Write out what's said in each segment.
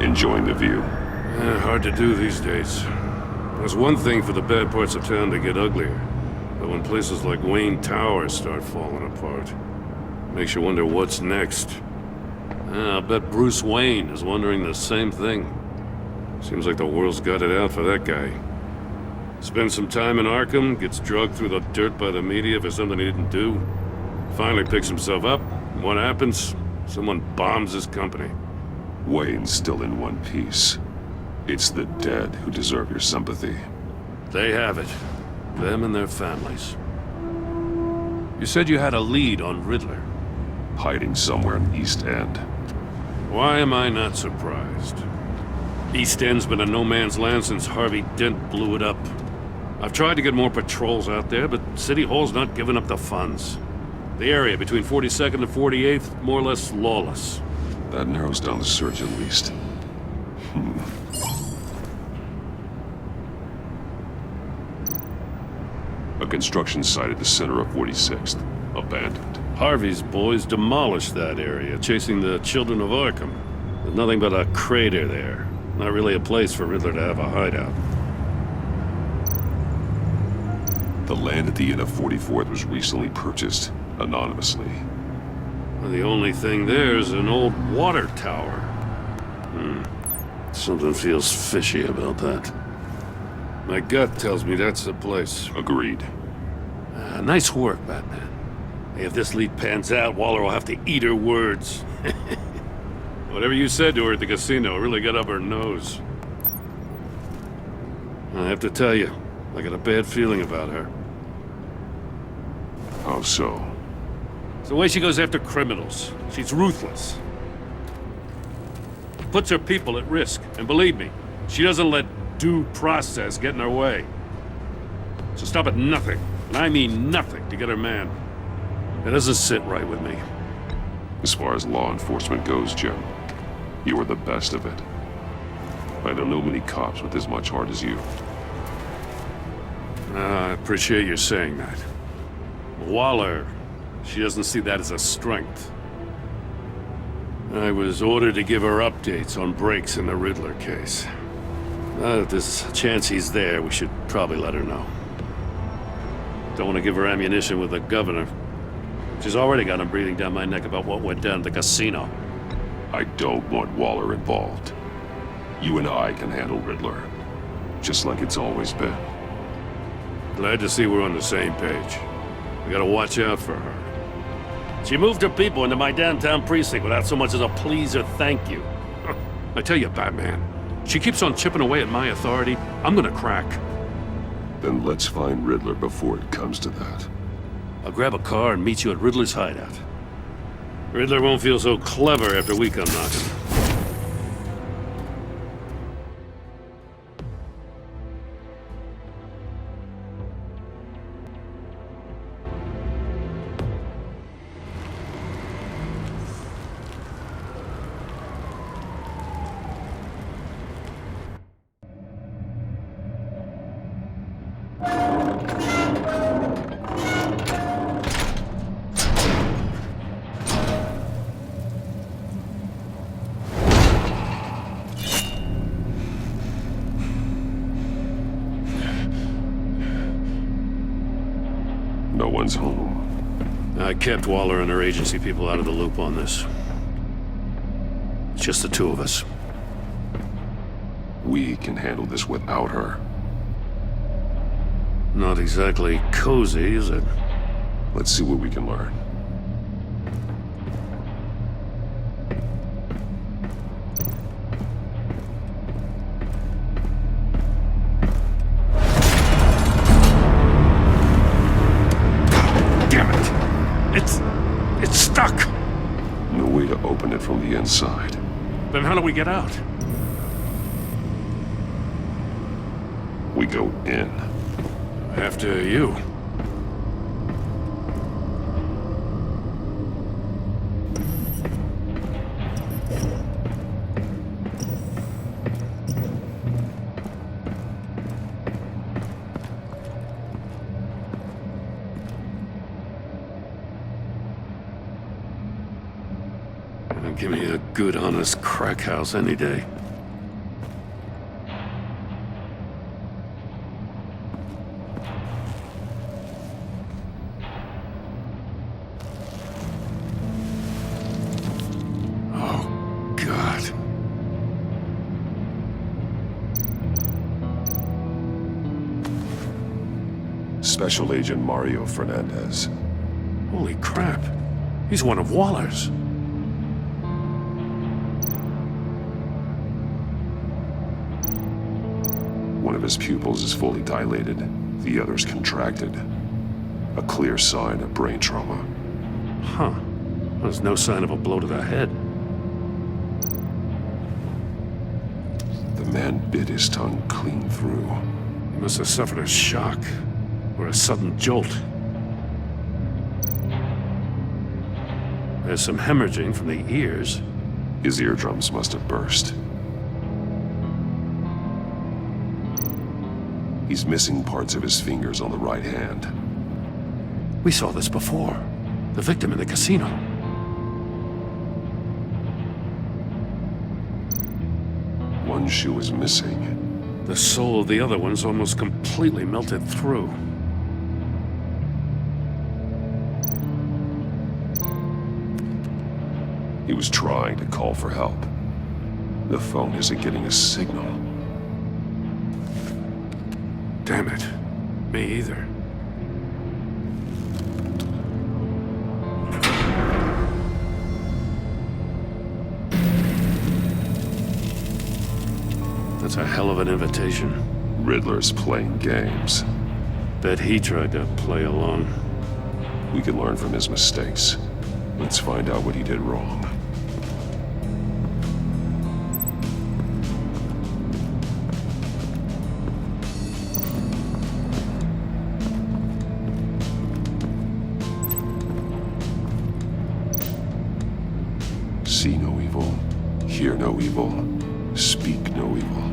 Enjoying the view? Hard to do these days. There's one thing for the bad parts of town to get uglier. But when places like Wayne Tower start falling apart, makes you wonder what's next. I'll bet Bruce Wayne is wondering the same thing. Seems like the world's got it out for that guy. Spends some time in Arkham, gets drugged through the dirt by the media for something he didn't do. Finally picks himself up. What happens? Someone bombs his company. Wayne's still in one piece. It's the dead who deserve your sympathy. They have it. Them and their families. You said you had a lead on Riddler. Hiding somewhere in East End. Why am I not surprised? East End's been a no-man's land since Harvey Dent blew it up. I've tried to get more patrols out there, but City Hall's not giving up the funds. The area between 42nd and 48th, more or less lawless. That narrows down the search at least. A construction site at the center of 46th. Abandoned. Harvey's boys demolished that area, chasing the children of Arkham. There's nothing but a crater there. Not really a place for Riddler to have a hideout. The land at the end of 44th was recently purchased, anonymously. Well, the only thing there is an old water tower. Something feels fishy about that. My gut tells me that's the place. Agreed. Nice work, Batman. If this lead pans out, Waller will have to eat her words. Whatever you said to her at the casino really got up her nose. I have to tell you, I got a bad feeling about her. How so? It's the way she goes after criminals. She's ruthless. Puts her people at risk. And believe me, she doesn't let due process get in her way. So stop at nothing, and I mean nothing, to get her man. It doesn't sit right with me. As far as law enforcement goes, Jim, you are the best of it. I don't know many cops with as much heart as you. I appreciate you saying that. Waller, she doesn't see that as a strength. I was ordered to give her updates on breaks in the Riddler case. If there's a chance he's there, we should probably let her know. Don't want to give her ammunition with the governor. She's already got him breathing down my neck about what went down at the casino. I don't want Waller involved. You and I can handle Riddler, just like it's always been. Glad to see we're on the same page. We gotta watch out for her. She moved her people into my downtown precinct without so much as a please or thank you. I tell you, Batman, she keeps on chipping away at my authority. I'm gonna crack. Then let's find Riddler before it comes to that. I'll grab a car and meet you at Riddler's hideout. Riddler won't feel so clever after we come knocking. No one's home. I kept Waller and her agency people out of the loop on this. It's just the two of us. We can handle this without her. Not exactly cozy, is it? Let's see what we can learn. It's stuck! No way to open it from the inside. Then how do we get out? We go in. After you. Give me a good, honest crack house any day. Special Agent Mario Fernandez. Holy crap. He's one of Waller's. One of his pupils is fully dilated, the other's contracted. A clear sign of brain trauma. Huh. There's no sign of a blow to the head. The man bit his tongue clean through. He must have suffered a shock, or a sudden jolt. There's some hemorrhaging from the ears. His eardrums must have burst. He's missing parts of his fingers on the right hand. We saw this before. The victim in the casino. One shoe is missing. The sole of the other one's almost completely melted through. He was trying to call for help. The phone isn't getting a signal. Damn it. Me either. That's a hell of an invitation. Riddler's playing games. Bet he tried to play along. We can learn from his mistakes. Let's find out what he did wrong. See no evil, hear no evil, speak no evil.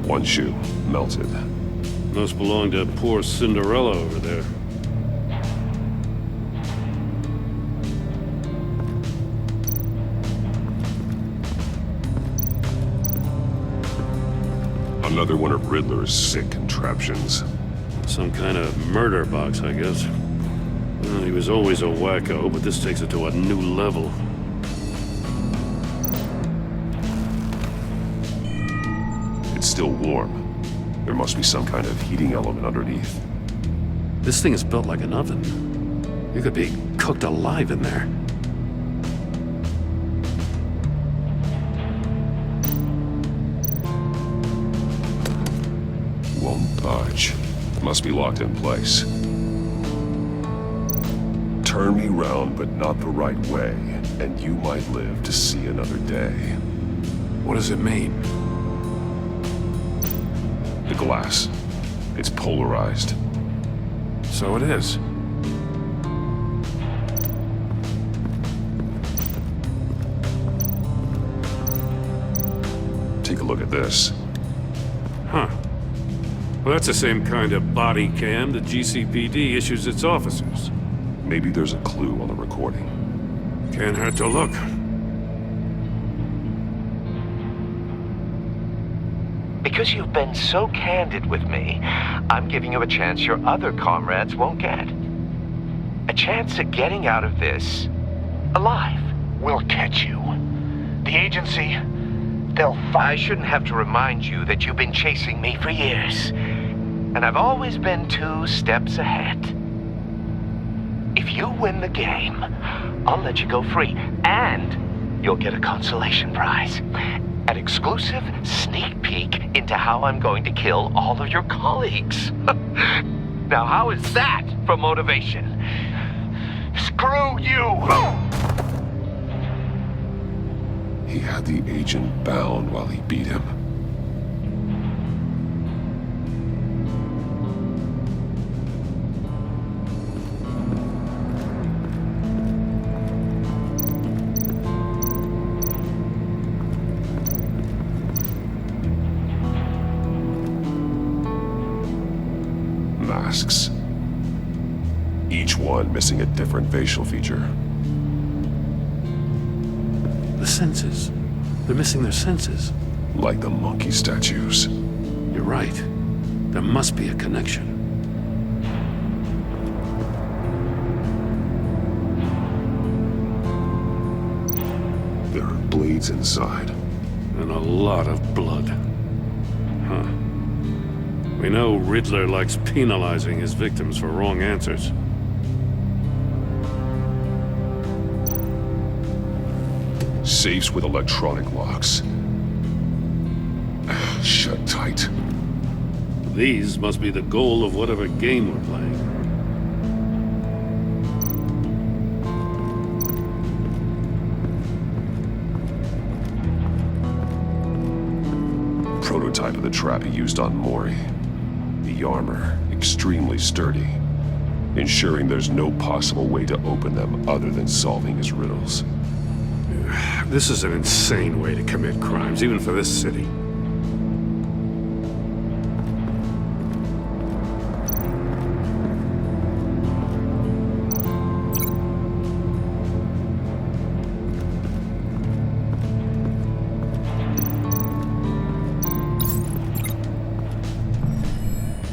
One shoe, melted. Must belong to poor Cinderella over there. Another one of Riddler's sick contraptions. Some kind of murder box, I guess. Well, he was always a wacko, but this takes it to a new level. It's still warm. There must be some kind of heating element underneath. This thing is built like an oven. You could be cooked alive in there. Won't budge. Must be locked in place. Turn me round, but not the right way, and you might live to see another day. What does it mean? The glass. It's polarized. So it is. Take a look at this. Huh. Well, that's the same kind of body cam the GCPD issues its officers. Maybe there's a clue on the recording. Can't hurt to look. Because you've been so candid with me, I'm giving you a chance your other comrades won't get. A chance at getting out of this alive. We'll catch you. The agency, they'll I shouldn't have to remind you that you've been chasing me for years. And I've always been 2 steps ahead. If you win the game, I'll let you go free. And you'll get a consolation prize. An exclusive sneak peek into how I'm going to kill all of your colleagues. Now, how is that for motivation? screw you! He had the agent bound while he beat him. Masks. Each one missing a different facial feature. The senses. They're missing their senses. Like the monkey statues. You're right. There must be a connection. There are blades inside. And a lot of blood. Huh. We know Riddler likes penalizing his victims for wrong answers. Safes with electronic locks. Shut tight. These must be the goal of whatever game we're playing. Prototype of the trap he used on Mori. The armor, extremely sturdy, ensuring there's no possible way to open them other than solving his riddles. This is an insane way to commit crimes, even for this city.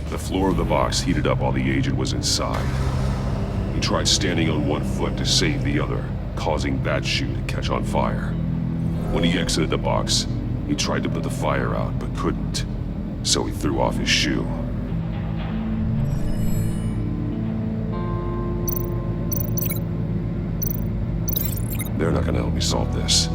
The floor of the box heated up while the agent was inside. He tried standing on one foot to save the other, causing that shoe to catch on fire. When he exited the box, he tried to put the fire out, but couldn't. So he threw off his shoe. They're not gonna help me solve this.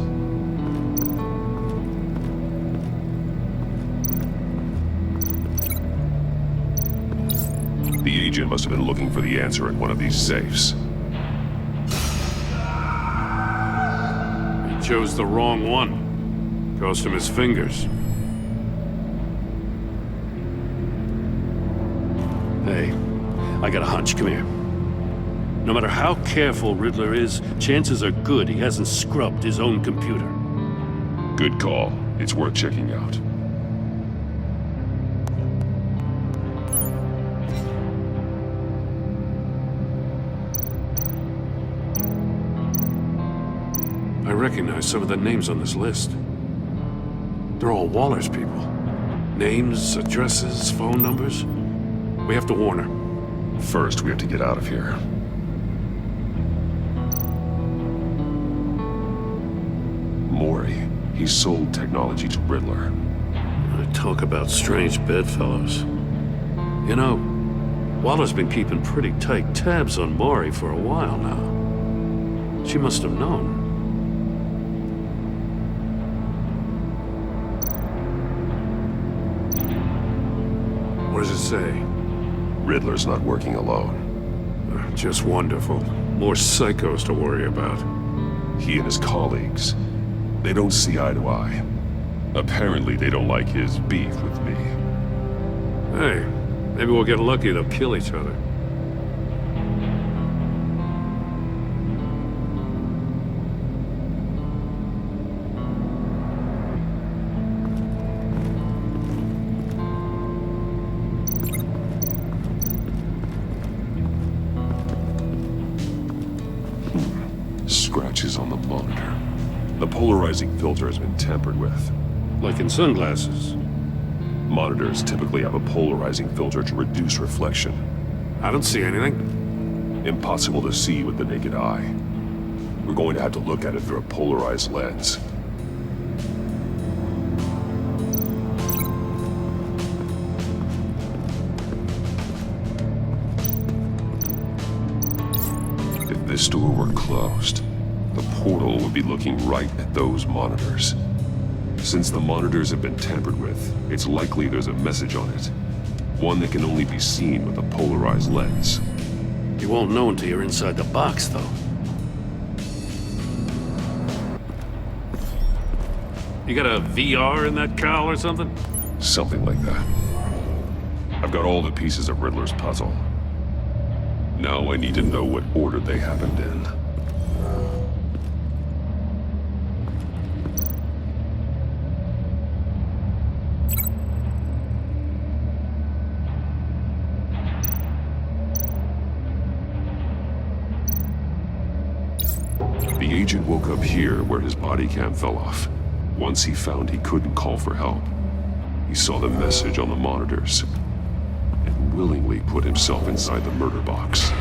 The agent must have been looking for the answer in one of these safes. He chose the wrong one. Cost him his fingers. Hey, I got a hunch. Come here. No matter how careful Riddler is, chances are good he hasn't scrubbed his own computer. Good call. It's worth checking out. I recognize some of the names on this list. They're all Waller's people. Names, addresses, phone numbers. We have to warn her. First, we have to get out of here. Mori. He sold technology to Riddler. Talk about strange bedfellows. You know, Waller's been keeping pretty tight tabs on Mori for a while now. She must have known. What does it say? Riddler's not working alone. Just wonderful. More psychos to worry about. He and his colleagues, they don't see eye to eye. Apparently, they don't like his beef with me. Hey, maybe we'll get lucky they'll kill each other. Scratches on the monitor. The polarizing filter has been tampered with. Like in sunglasses. Monitors typically have a polarizing filter to reduce reflection. I don't see anything. Impossible to see with the naked eye. We're going to have to look at it through a polarized lens. If this door were closed, the portal would be looking right at those monitors. Since the monitors have been tampered with, it's likely there's a message on it. One that can only be seen with a polarized lens. You won't know until you're inside the box, though. You got a VR in that cowl or something? Something like that. I've got all the pieces of Riddler's puzzle. Now I need to know what order they happened in. The agent woke up here where his body cam fell off. Once he found he couldn't call for help, he saw the message on the monitors and willingly put himself inside the murder box.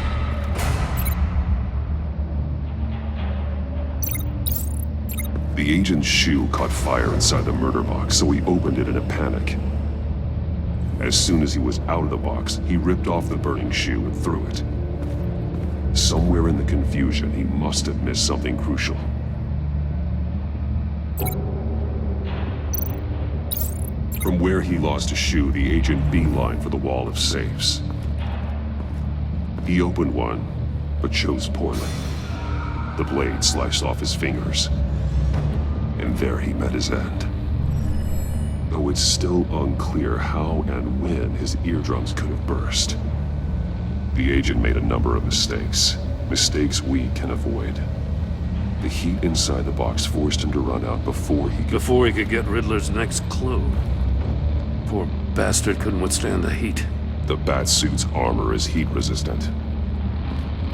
The agent's shoe caught fire inside the murder box, so he opened it in a panic. As soon as he was out of the box, he ripped off the burning shoe and threw it. Somewhere in the confusion, he must have missed something crucial. From where he lost a shoe, the agent beelined for the wall of safes. He opened one, but chose poorly. The blade sliced off his fingers, and there he met his end. Though it's still unclear how and when his eardrums could have burst. The agent made a number of mistakes. Mistakes we can avoid. The heat inside the box forced him to run out before he could get Riddler's next clue. Poor bastard couldn't withstand the heat. The Batsuit's armor is heat resistant.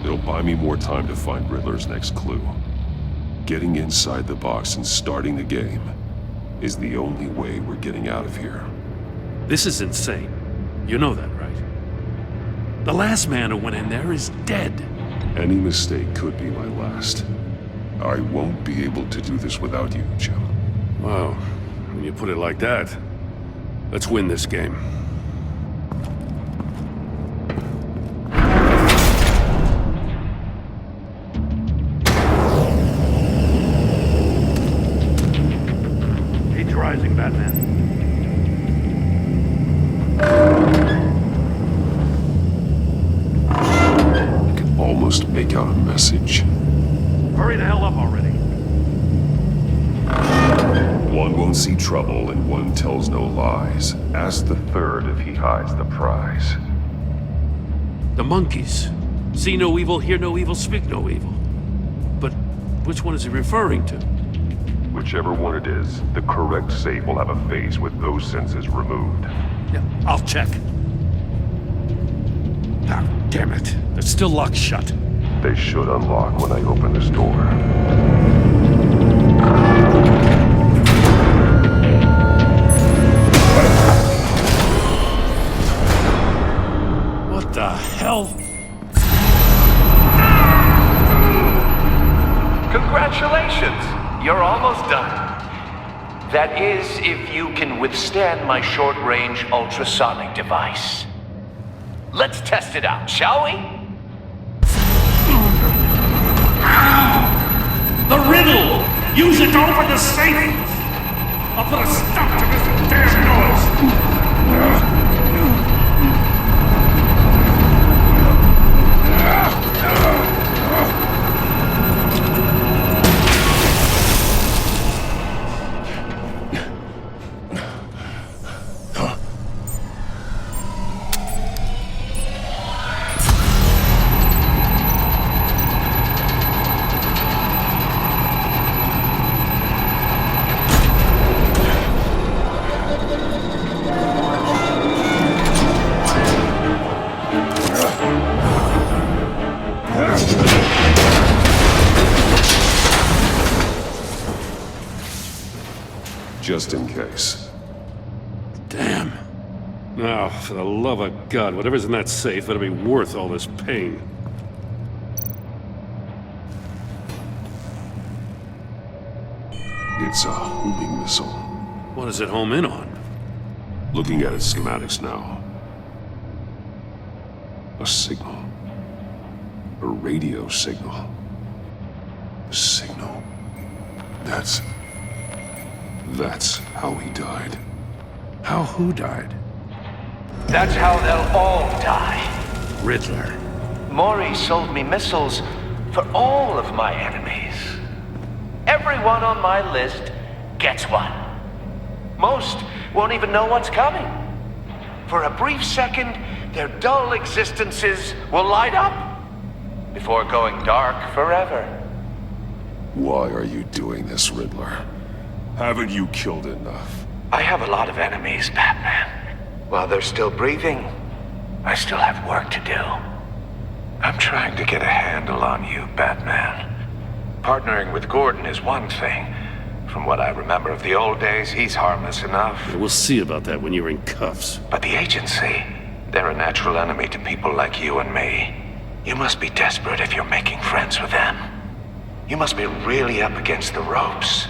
It'll buy me more time to find Riddler's next clue. Getting inside the box and starting the game is the only way we're getting out of here. This is insane. You know that, right? The last man who went in there is dead. Any mistake could be my last. I won't be able to do this without you, Jim. Wow, when you put it like that, let's win this game. Heat rising, Batman. Almost make out a message. Hurry the hell up already. One won't see trouble and one tells no lies. Ask the third if he hides the prize. The monkeys. See no evil, hear no evil, speak no evil. But which one is he referring to? Whichever one it is, the correct safe will have a face with those senses removed. Yeah, I'll check. Ah, damn it. They're still locked shut. They should unlock when I open this door. What the hell? Congratulations! You're almost done. That is, if you can withstand my short-range ultrasonic device. Let's test it out, shall we? The riddle! Use it to open the safe! I'll put a stop to this damn noise! Just in case. Damn. Now, for the love of God, whatever's in that safe better be worth all this pain. It's a homing missile. What does it home in on? Looking at its schematics now. A signal. A radio signal. A signal. That's how he died. How who died? That's how they'll all die. Riddler. Maury sold me missiles for all of my enemies. Everyone on my list gets one. Most won't even know what's coming. For a brief second, their dull existences will light up before going dark forever. Why are you doing this, Riddler? Haven't you killed enough? I have a lot of enemies, Batman. While they're still breathing, I still have work to do. I'm trying to get a handle on you, Batman. Partnering with Gordon is one thing, From what I remember of the old days, he's harmless enough. We'll see about that when you're in cuffs. But the agency, they're a natural enemy to people like you and me. You must be desperate if you're making friends with them. You must be really up against the ropes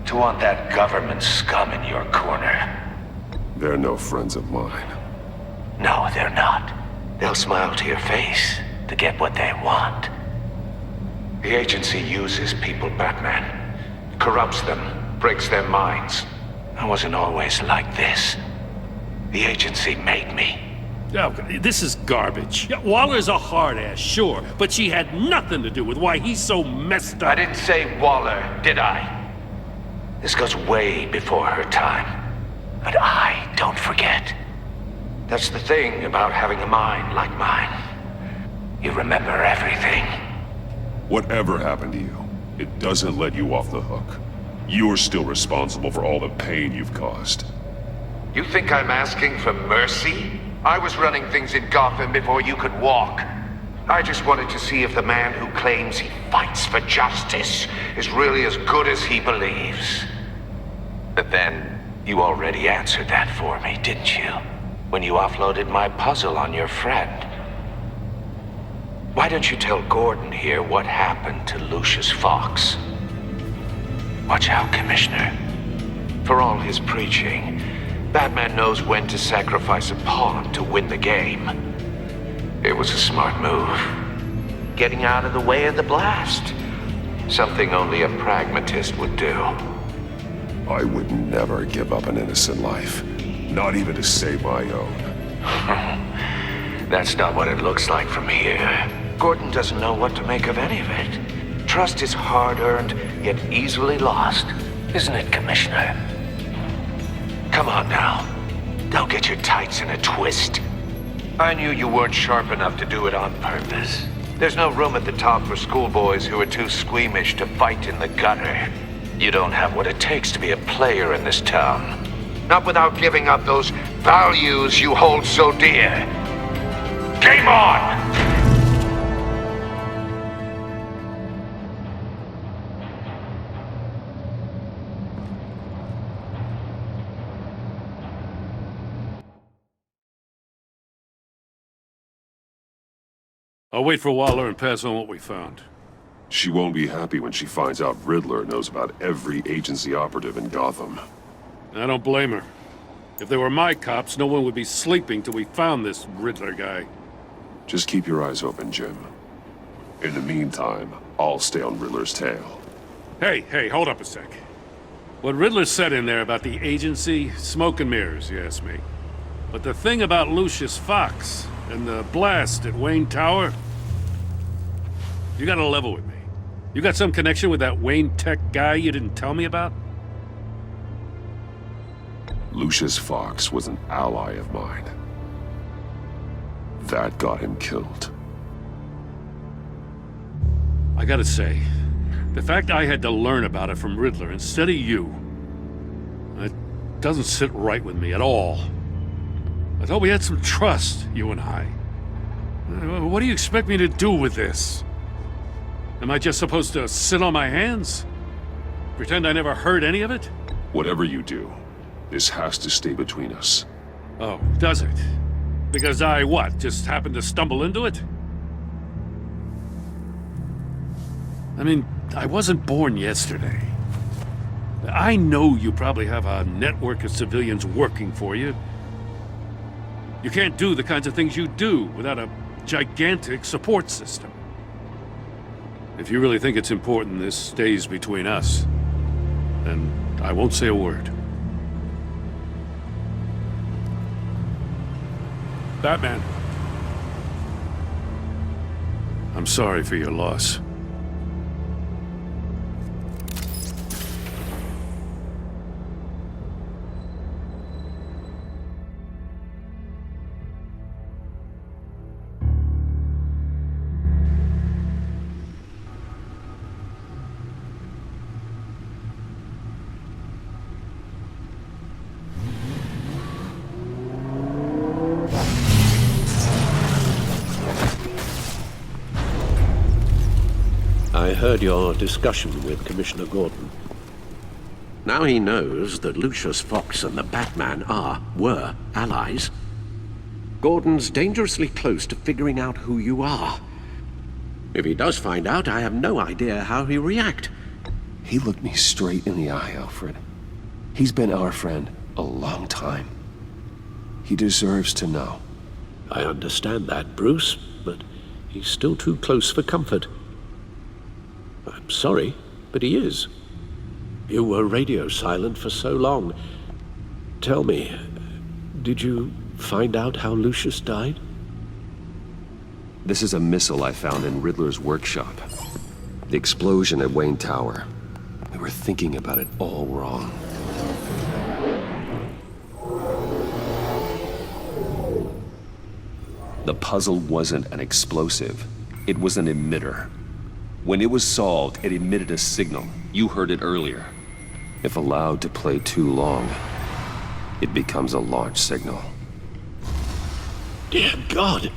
to want that government scum in your corner. They're no friends of mine. No, they're not. They'll smile to your face to get what they want. The agency uses people, Batman. Corrupts them, breaks their minds. I wasn't always like this. The agency made me. Oh, this is garbage. Yeah, Waller's a hard-ass, sure, but she had nothing to do with why he's so messed I up. didn't say Waller, did I? This goes way before her time. But I don't forget. That's the thing about having a mind like mine. You remember everything. Whatever happened to you, it doesn't let you off the hook. You're still responsible for all the pain you've caused. You think I'm asking for mercy? I was running things in Gotham before you could walk. I just wanted to see if the man who claims he fights for justice is really as good as he believes. But then, you already answered that for me, didn't you? When you offloaded my puzzle on your friend. Why don't you tell Gordon here what happened to Lucius Fox? Watch out, Commissioner. For all his preaching, Batman knows when to sacrifice a pawn to win the game. It was a smart move. Getting out of the way of the blast. Something only a pragmatist would do. I would never give up an innocent life. Not even to save my own. That's not what it looks like from here. Gordon doesn't know what to make of any of it. Trust is hard-earned, yet easily lost. Isn't it, Commissioner? Come on now. Don't get your tights in a twist. I knew you weren't sharp enough to do it on purpose. There's no room at the top for schoolboys who are too squeamish to fight in the gutter. You don't have what it takes to be a player in this town. Not without giving up those values you hold so dear. Game on! I'll wait for Waller and pass on what we found. She won't be happy when she finds out Riddler knows about every agency operative in Gotham. I don't blame her. If they were my cops, no one would be sleeping till we found this Riddler guy. Just keep your eyes open, Jim. In the meantime, I'll stay on Riddler's tail. Hey, hold up a sec. What Riddler said in there about the agency, smoke and mirrors, you ask me. But the thing about Lucius Fox and the blast at Wayne Tower, you gotta level with me. You got some connection with that Wayne Tech guy you didn't tell me about? Lucius Fox was an ally of mine. That got him killed. I gotta say, the fact I had to learn about it from Riddler instead of you, it doesn't sit right with me at all. I thought we had some trust, you and I. What do you expect me to do with this? Am I just supposed to sit on my hands? Pretend I never heard any of it? Whatever you do, this has to stay between us. Oh, does it? Because I, what, just happened to stumble into it? I mean, I wasn't born yesterday. I know you probably have a network of civilians working for you. You can't do the kinds of things you do without a gigantic support system. If you really think it's important this stays between us, then I won't say a word. Batman. I'm sorry for your loss. I heard your discussion with Commissioner Gordon. Now he knows that Lucius Fox and the Batman were allies. Gordon's dangerously close to figuring out who you are. If he does find out, I have no idea how he'll react. He looked me straight in the eye, Alfred. He's been our friend a long time. He deserves to know. I understand that, Bruce, but he's still too close for comfort. I'm sorry, but he is. You were radio silent for so long. Tell me, did you find out how Lucius died? This is a missile I found in Riddler's workshop. The explosion at Wayne Tower. We were thinking about it all wrong. The puzzle wasn't an explosive. It was an emitter. When it was solved, it emitted a signal. You heard it earlier. If allowed to play too long, it becomes a launch signal. Dear God!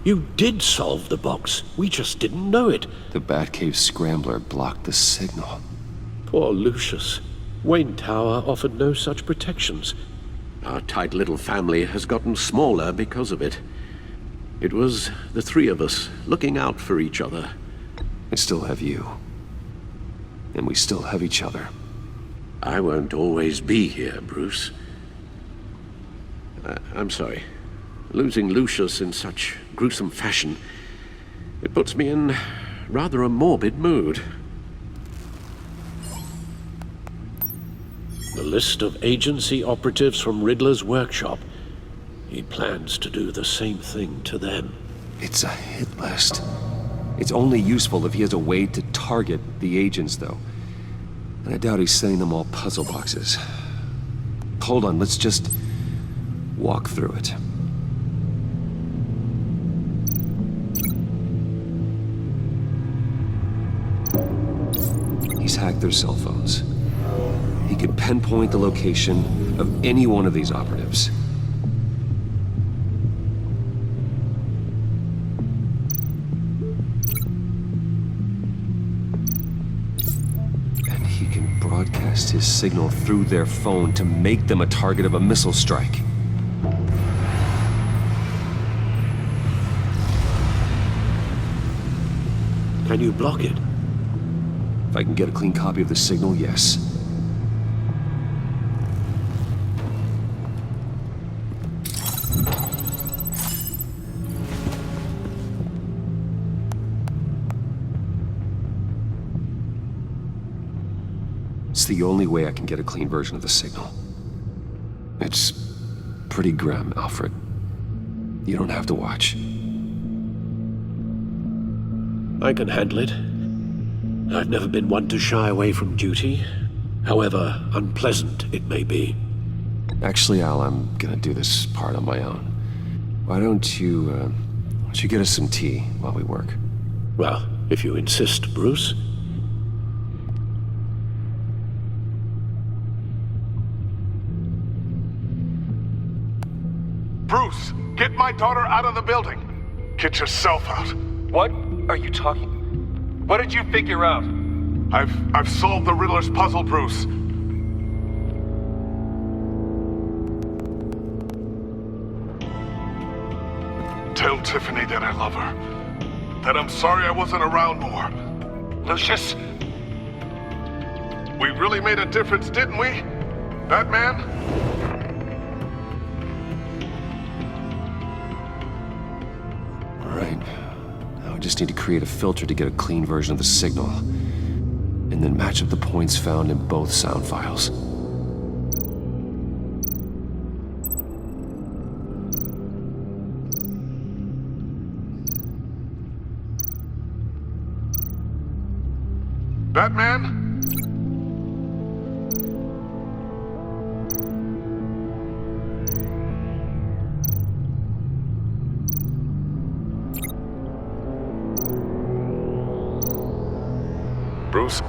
You did solve the box. We just didn't know it. The Batcave scrambler blocked the signal. Poor Lucius. Wayne Tower offered no such protections. Our tight little family has gotten smaller because of it. It was the three of us looking out for each other. I still have you. And we still have each other. I won't always be here, Bruce. I'm sorry. Losing Lucius in such gruesome fashion, it puts me in rather a morbid mood. The list of agency operatives from Riddler's workshop. He plans to do the same thing to them. It's a hit list. It's only useful if he has a way to target the agents, though. And I doubt he's sending them all puzzle boxes. Hold on, let's just walk through it. He's hacked their cell phones. He could pinpoint the location of any one of these operatives. And he can broadcast his signal through their phone to make them a target of a missile strike. Can you block it? If I can get a clean copy of the signal, yes. It's the only way I can get a clean version of the signal. It's pretty grim, Alfred. You don't have to watch. I can handle it. I've never been one to shy away from duty, however unpleasant it may be. Actually, Al, I'm gonna do this part on my own. Why don't you get us some tea while we work? Well, if you insist, Bruce. Bruce, get my daughter out of the building. Get yourself out. What are you talking? What did you figure out? I've solved the Riddler's puzzle, Bruce. Tell Tiffany that I love her. That I'm sorry I wasn't around more. Lucius? We really made a difference, didn't we? Batman? All right. Now I just need to create a filter to get a clean version of the signal. And then match up the points found in both sound files. Batman? Bruce?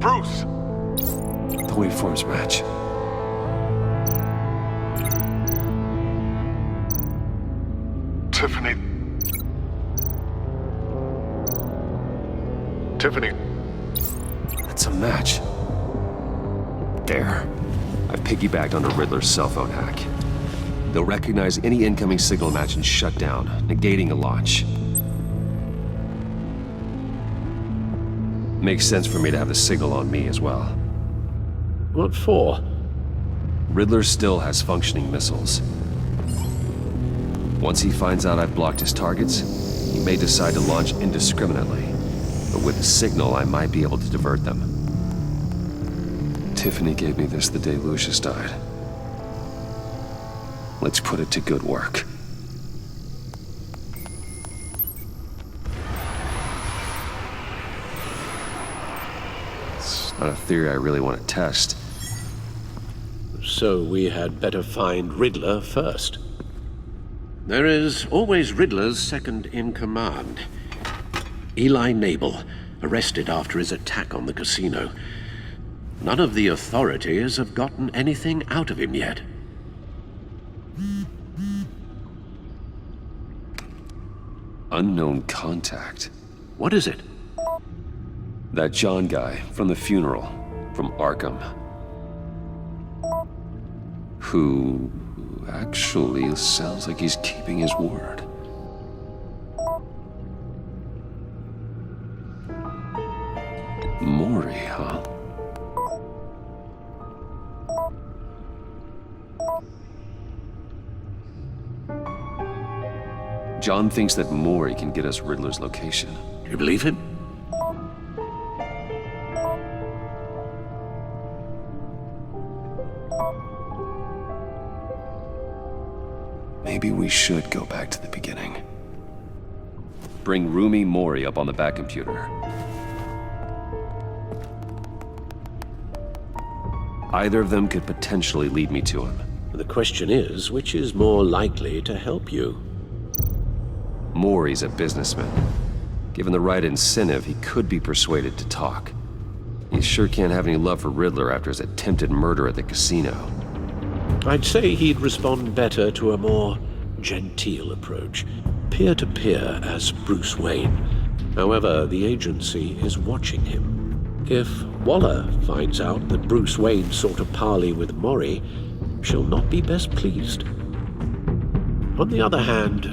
Bruce! The waveforms match. Tiffany. Tiffany. That's a match. There. I've piggybacked onto Riddler's cell phone hack. They'll recognize any incoming signal match and shut down, negating a launch. Makes sense for me to have the signal on me as well. What for? Riddler still has functioning missiles. Once he finds out I've blocked his targets, he may decide to launch indiscriminately. But with the signal, I might be able to divert them. Tiffany gave me this the day Lucius died. Let's put it to good work. It's not a theory I really want to test. So we had better find Riddler first. There is always Riddler's second in command. Eli Nabel, arrested after his attack on the casino. None of the authorities have gotten anything out of him yet. Unknown contact. What is it? That John guy from the funeral, from Arkham. Who actually sounds like he's keeping his word. Maury, huh? John thinks that Maury can get us Riddler's location. You believe him? Maybe we should go back to the beginning. Bring Rumi Mori up on the back computer. Either of them could potentially lead me to him. The question is, which is more likely to help you? Mori's a businessman. Given the right incentive, he could be persuaded to talk. He sure can't have any love for Riddler after his attempted murder at the casino. I'd say he'd respond better to a more genteel approach, peer-to-peer as Bruce Wayne. However, the agency is watching him. If Waller finds out that Bruce Wayne sought a parley with Mori, she'll not be best pleased. On the other hand,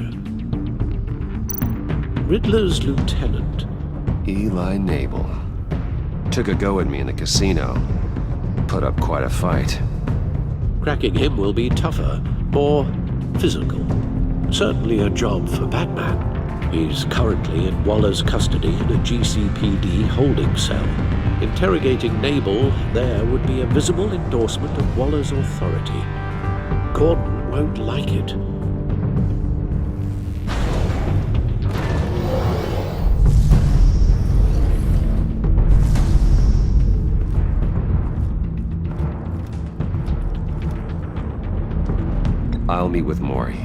Riddler's lieutenant, Eli Nabel, took a go at me in the casino. Put up quite a fight. cracking him will be tougher, more physical. Certainly a job for Batman. He's currently in Waller's custody in a GCPD holding cell. Interrogating Nabel there would be a visible endorsement of Waller's authority. Gordon won't like it. I'll meet with Mori.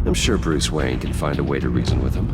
I'm sure Bruce Wayne can find a way to reason with him.